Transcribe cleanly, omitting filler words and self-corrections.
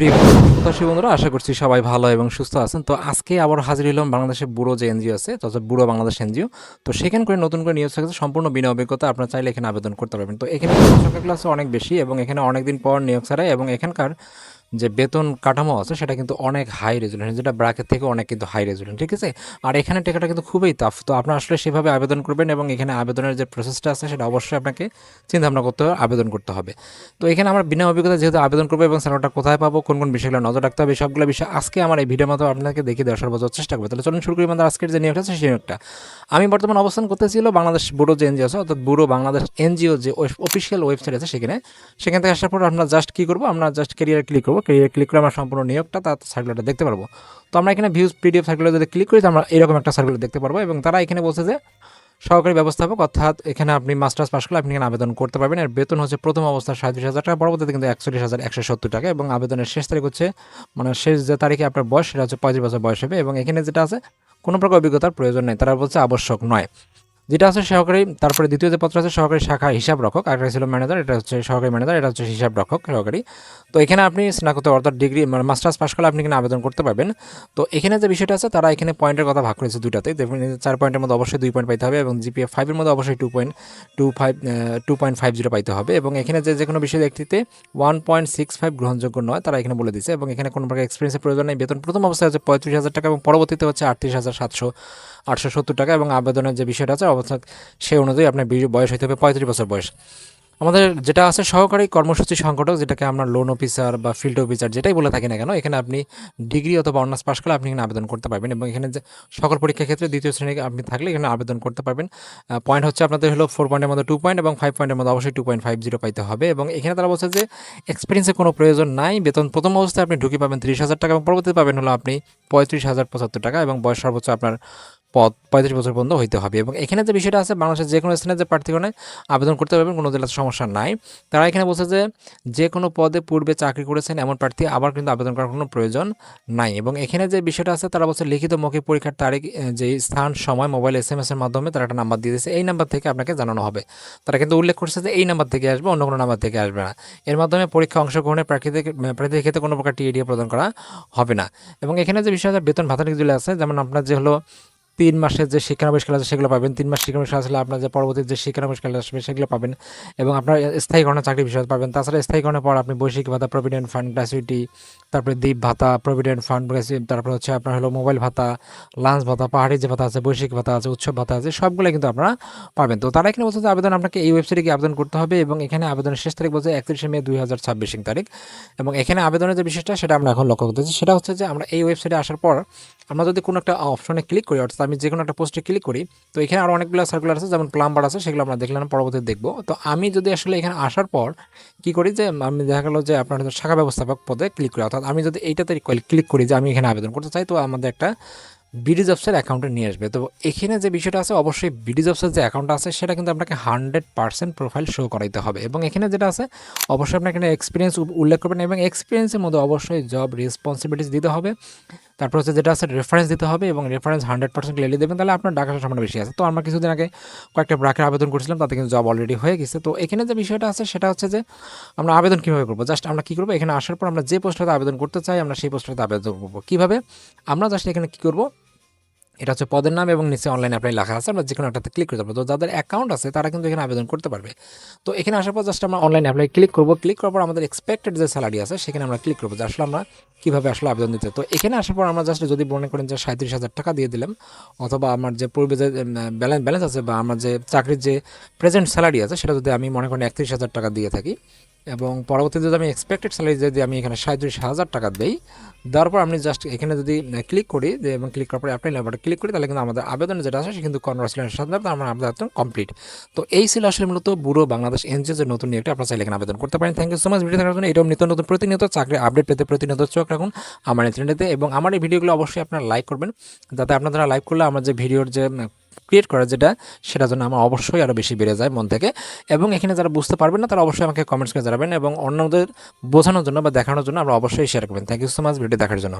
প্রিয় প্রত্যাশী বন্ধুরা, আশা করছি সবাই ভালো এবং সুস্থ আছেন। তো আজকে আবার হাজির হলাম বাংলাদেশের ব্যুরো যে এনজিও আছে, ব্যুরো বাংলাদেশ এনজিও। তো সেখানে করে নতুন করে নিয়োগ থাকছে সম্পূর্ণ বিনা অভিজ্ঞতা, আপনারা চাইলে এখানে আবেদন করতে পারবেন। তো এখানে সংখ্যা ক্লাস অনেক বেশি এবং এখানে অনেকদিন পর নিয়োগ ছাড়াই, এবং এখানকার যে বেতন কাঠামো আছে সেটা কিন্তু অনেক হাই রেজুলেশন, যেটা ব্র্যাকেট থেকে অনেক কিন্তু হাই রেজুলেশন, ঠিক আছে। আর এখানে টেকাটা কিন্তু খুবই টাফ। তো আপনারা আসলে সেভাবে আবেদন করবেন, এবং এখানে আবেদনের যে প্রসেসটা আছে সেটা অবশ্যই আপনাকে চিন্তা ভাবনা করতে হবে, আবেদন করতে হবে। তো এখানে আমরা বিনা অভিজ্ঞতা যেহেতু আবেদন করবো, এবং স্যালারিটা কোথায় পাবো, কোন কোন বিষয়গুলো নজর রাখতে হবে, সবগুলো বিষয় আজকে আমার এই ভিডিওর মাধ্যমে আপনাকে দেখিয়ে দেওয়ার সর্বোচ্চ চেষ্টা করবো। তাহলে চলুন শুরু করি আমাদের আজকের যে নিয়োগটা আছে সেই নিয়োগটা। আমি বর্তমান অবস্থান করতেছিল বাংলাদেশ ব্যুরো যে এনজিও আছে, অর্থাৎ ব্যুরো বাংলাদেশ এনজিও যে অফিসিয়াল ওয়েবসাইট আছে সেখান থেকে আসার পর আমরা জাস্ট কী করবো, আমরা জাস্ট ক্যারিয়ার ক্লিক করবো। ক্যারিয়ার ক্লিক করে আমরা সম্পূর্ণ নিয়োগটা তার সার্কুলারটা দেখতে পারবো। তো আমরা এখানে ভিউজ পিডিএফ সার্কুলার যদি ক্লিক করি, তো আমরা এরকম একটা সার্কুলার দেখতে পারবো, এবং তারা এখানে বলছে যে সহকারী ব্যবস্থাপক, অর্থাৎ এখানে আপনি মাস্টার্স পাস করলে আপনি এখানে আবেদন করতে পারবেন। এর বেতন হচ্ছে প্রথম অবস্থায় 37,000 টাকা, পরবর্তীতে কিন্তু 41,170 টাকা, এবং আবেদনের শেষ তারিখ হচ্ছে, মানে শেষ যে তারিখে আপনার বয়স সেটা হচ্ছে 35 বছর বয়স হবে। এবং এখানে যেটা আছে, কোনো প্রকার অভিজ্ঞতার প্রয়োজন নেই, তারা বলছে আবশ্যক নয়। যেটা আছে সহকারী, তারপরে দ্বিতীয় যে পত্র আছে সহকারী শাখা হিসাব রক্ষক, আর একটা ছিল ম্যানেজার, এটা হচ্ছে সহকারী ম্যানেজার, এটা হচ্ছে হিসাব রক্ষক সহকারী। তো এখানে আপনি স্নাতকোত্তর অর্থাৎ ডিগ্রি মানে মাস্টার্স পাস করলে আপনি এখানে আবেদন করতে পারবেন। তো এখানে যে বিষয়টা আছে, তারা এখানে পয়েন্টের কথা ভাগ করেছে দুইটাতে। 4 পয়েন্টের মধ্যে অবশ্যই 2 পয়েন্ট পাইতে হবে, এবং জিপিএ 5-এর মধ্যে অবশ্যই 2.50 পাইতে হবে। এবং এখানে যে কোনো বিষয় একটিতে 1.65 গ্রহণযোগ্য নয়, তারা এখানে বলে দিচ্ছে। এবং এখানে কোনো প্রকার এক্সপিরিয়েন্সের প্রয়োজন নেই। বেতন প্রথম অবস্থায় হচ্ছে 35,000 টাকা, এবং পরবর্তীতে হচ্ছে 38,870 টাকা, এবং আবেদনের যে বিষয়টা আছে অবস্থা সেই অনুযায়ী আপনার বয়স হইতে হবে 35 বছর বয়স। আমাদের যেটা আছে সহকারী কর্মসূচি সংগঠক, যেটাকে আমরা লোন অফিসার বা ফিল্ড অফিসার যেটাই বলে থাকি না কেন, এখানে আপনি ডিগ্রি অথবা অনার্স পাস করলে আপনি এখানে আবেদন করতে পারবেন। এবং এখানে যে সকল পরীক্ষার ক্ষেত্রে দ্বিতীয় শ্রেণী আপনি থাকলে এখানে আবেদন করতে পারবেন। পয়েন্ট হচ্ছে আপনাদের হলো 4 পয়েন্টের মধ্যে 2 পয়েন্ট, এবং 5 পয়েন্টের মধ্যে অবশ্যই 2.50 পাইতে হবে। এবং এখানে তারা বলছে যে এক্সপিরিয়েন্সের কোনো প্রয়োজন নাই। বেতন প্রথম অবস্থায় আপনি ঢুকে পাবেন 30,000 টাকা, এবং পরবর্তীতে পাবেন হলো আপনি 35,075 টাকা, এবং বয়স সর্বোচ্চ আপনার 35 বছর পর্যন্ত হইতে হবে। এবং এখানে যে বিষয়টা আছে, বাংলাদেশের যে কোনো স্থানে যে প্রার্থীগণে আবেদন করতে পারবেন, কোনো জেলাতে সমস্যা নাই। তারা এখানে বলছে যে কোনো পদে পূর্বে চাকরি করেছেন এমন প্রার্থী আবার কিন্তু আবেদন করার কোনো প্রয়োজন নাই। এবং এখানে যে বিষয়টা আছে, তারা বলছে লিখিত মৌখিক পরীক্ষার তারিখ, যে স্থান, সময় মোবাইল SMS এর মাধ্যমে তারা একটা নাম্বার দিয়ে দিয়েছে, এই নাম্বার থেকে আপনাকে জানানো হবে। তারা কিন্তু উল্লেখ করছে যে এই নাম্বার থেকে আসবে, অন্য কোনো নাম্বার থেকে আসবে না। এর মাধ্যমে পরীক্ষা অংশগ্রহণের প্রার্থীদের ক্ষেত্রে কোনো প্রকার টিএডিএ প্রদান করা হবে না। এবং এখানে যে বিষয়টা বেতন ভাতা যেগুলো আছে, যেমন আপনার যে হলো 3 মাসের যে শিক্ষানবিষ্কার আছে সেগুলো পাবেন। 3 মাস শিক্ষানবিষ্কার আসলে আপনার যে পরবর্তী যে শিক্ষানবিষ্কার আসবে সেগুলো পাবেন, এবং আপনার স্থায়ীকরণের চাকরি বিষয় পাবেন। তাছাড়া স্থায়ীকরণের পর আপনি বৈশ্বিক ভাতা, প্রভিডেন্ট ফান্ড, গ্র্যাচুইটি, তারপরে দ্বীপ ভাতা, প্রভিডেন্ট ফান্ড, তারপরে হচ্ছে আপনার হলো মোবাইল ভাতা, লাঞ্চ ভাতা, পাহাড়ি যে ভাতা আছে, বৈশ্বিক ভাতা আছে, উৎসব ভাতা আছে, সবগুলো কিন্তু আপনারা পাবেন। তো তারা এখানে বলছে যে আবেদন আপনাকে এই ওয়েবসাইটে গিয়ে আবেদন করতে হবে, এবং এখানে আবেদনের শেষ তারিখ বলছে 31 মে 2026 তারিখ। এবং এখানে আবেদনের যে বিষয়টা সেটা আমরা এখন লক্ষ্য করতেছি, সেটা হচ্ছে যে আমরা এই ওয়েবসাইটে আসার পর আমরা যদি কোনো একটা অপশনে ক্লিক করি, অর্থাৎ আমি যে কোনো একটা পোস্টে ক্লিক করি, তো এখানে আরও অনেকগুলো সার্কুলার আছে, যেমন প্লাম্বার আছে, সেগুলো আমরা দেখলাম, পরবর্তীতে দেখবো। তো আমি যদি আসলে এখানে আসার পর কী করি, যে আমি দেখা গেলো যে আপনার শাখা ব্যবস্থাপক পদে ক্লিক করি, অর্থাৎ আমি যদি এইটাতে ক্লিক করি যে আমি এখানে আবেদন করতে চাই, তো আমাদের একটা বিডি জবসের অ্যাকাউন্টে নিয়ে আসবে। তো এখানে যে বিষয়টা আছে, অবশ্যই বিডি জবসের যে অ্যাকাউন্ট আছে সেটা কিন্তু আপনাকে 100% প্রোফাইল শো করাইতে হবে। এবং এখানে যেটা আছে, অবশ্যই আপনাকে এখানে এক্সপিরিয়েন্স উল্লেখ করবেন, এবং এক্সপিরিয়েন্সের মধ্যে অবশ্যই জব রেসপন্সিবিলিটিস দিতে হবে। তারপর হচ্ছে যেটা আছে রেফারেন্স দিতে হবে, এবং রেফারেন্স 100% ক্লিয়ারলি দেবেন, তাহলে আপনার টাকার সম্ভাবনা বেশি আছে। তো আমরা কিছুদিন আগে কয়েকটা ব্রাকের আবেদন করছিলাম, তাতে কিন্তু জব অলরেডি হয়ে গেছে। তো এখানে যে বিষয়টা আছে সেটা হচ্ছে যে আমরা আবেদন কীভাবে করবো, জাস্ট আমরা কী করবো, এখানে আসার পর আমরা যে পোস্টটাতে আবেদন করতে চাই আমরা সেই পোস্টটাতে আবেদন করবো। কীভাবে, আমরা জাস্ট এখানে কী করবো, এটা হচ্ছে পদের নাম, এবং নিচে অনলাইন অ্যাপ্লাই লেখা আছে, আমরা যে কোনো একটাতে ক্লিক করতে পারবো। তো যাদের অ্যাকাউন্ট আছে তারা কিন্তু এখানে আবেদন করতে পারবে। তো এখানে আসার পর জাস্ট আমরা অনলাইন অ্যাপ্লাই ক্লিক করবো। ক্লিক করার পর আমাদের এক্সপেক্টেড যে স্যালারি আছে সেখানে আমরা ক্লিক করবো, যে আসলে আমরা কীভাবে আসলে আবেদন দিতে। তো এখানে আসার পর আমরা জাস্ট যদি মনে করেন যে 37,000 টাকা দিয়ে দিলাম, অথবা আমার যে পূর্বে যে ব্যালেন্স আছে, বা আমার যে চাকরির যে প্রেজেন্ট স্যালারি আছে সেটা যদি আমি মনে করেন 31,000 টাকা দিয়ে থাকি, এবং পরবর্তীতে যদি আমি এক্সপেক্টেড স্যালারি যদি আমি এখানে 37,000 টাকা দিই, দেওয়ার পর আমি জাস্ট এখানে যদি ক্লিক করি, যে এবং ক্লিক করার পরে অ্যাপ্লাই নাম্বারটা ক্লিক করি, তাহলে কিন্তু আমাদের আবেদনে যেটা আছে সে কিন্তু কনভার্সেশনের সাথে আমার আবেদন কমপ্লিট। তো এই ছিল আসলে মূলত ব্যুরো বাংলাদেশ এনজিও যে নতুন নিয়োগটা, আপনারা চাইলে এখানে আবেদন করতে পারেন। Thank you so much video দেখার জন্য। এরকম নিত্য নতুন প্রতিনিয়ত চাকরি আপডেট পেতে প্রতিনিয়ত চোখ রাখুন আমার এই চ্যানেলটিতে, এবং আমার এই ভিডিওগুলো অবশ্যই আপনারা লাইক করবেন, যাতে আপনারা লাইক করলে আমার যে ভিডিওর যে ক্রিয়েট করা যেটা, সেটার জন্য আমার অবশ্যই আরও বেশি বেড়ে যায় মন থেকে। এবং এখানে যারা বুঝতে পারবেন না তারা অবশ্যই আমাকে কমেন্টস করে জানাবেন, এবং অন্যদের বোঝানোর জন্য বা দেখানোর জন্য আমরা অবশ্যই শেয়ার করবেন। Thank you so much video দেখার জন্য।